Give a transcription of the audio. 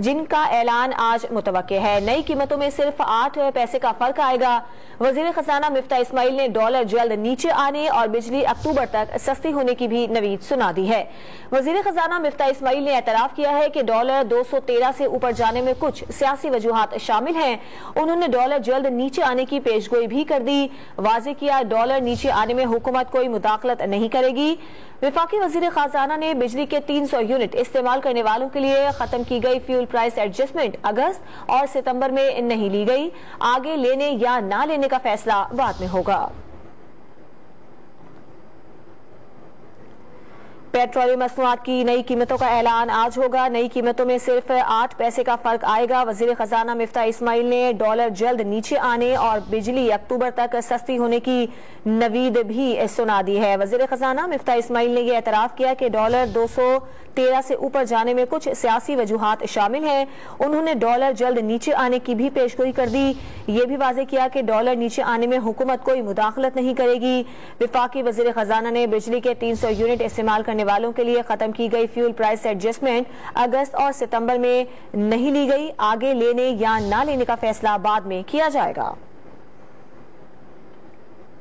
जिनका ऐलान आज मुतवक्के है। नई कीमतों में सिर्फ 8 पैसे का फर्क आएगा। वजीर खजाना मिफ्ता इस्माइल ने डॉलर जल्द नीचे आने और बिजली अक्टूबर तक सस्ती होने की भी नवीद सुना दी है। वजीर खजाना मिफ्ता इस्माइल ने एतराफ किया है कि डॉलर 213 से ऊपर जाने में कुछ सियासी वजूहात शामिल हैं। उन्होंने डॉलर जल्द नीचे आने की पेशगोई भी कर दी। वाज़ेह किया, डॉलर नीचे आने में हुकूमत कोई मुदाखलत नहीं करेगी। वफाकी वजीर खजाना ने बिजली के 300 यूनिट इस्तेमाल करने वालों के लिए खत्म की गई फ्यूल प्राइस एडजस्टमेंट अगस्त और सितंबर में नहीं ली गई। आगे लेने या ना लेने का फैसला बाद में होगा। पेट्रोलियम मसनूआत की नई कीमतों का ऐलान आज होगा। नई कीमतों में सिर्फ 8 पैसे का फर्क आएगा। वजीर खजाना मिफ्ता इस्माइल ने डॉलर जल्द नीचे आने और बिजली अक्टूबर तक सस्ती होने की नवीद भी सुना दी है। वजीर खजाना मिफ्ता इस्माइल ने यह एतराफ किया कि डॉलर 213 से ऊपर जाने में कुछ सियासी वजूहात शामिल हैं। उन्होंने डॉलर जल्द नीचे आने की भी पेशगोई कर दी। ये भी वाज़ेह किया कि डॉलर नीचे आने में हुकूमत कोई मुदाखलत नहीं करेगी। वफाकी वजीर खजाना ने बिजली के 300 यूनिट इस्तेमाल करने वालों के लिए खत्म की गई फ्यूल प्राइस एडजस्टमेंट अगस्त और सितंबर में नहीं ली गई। आगे लेने या ना लेने का फैसला बाद में किया जाएगा।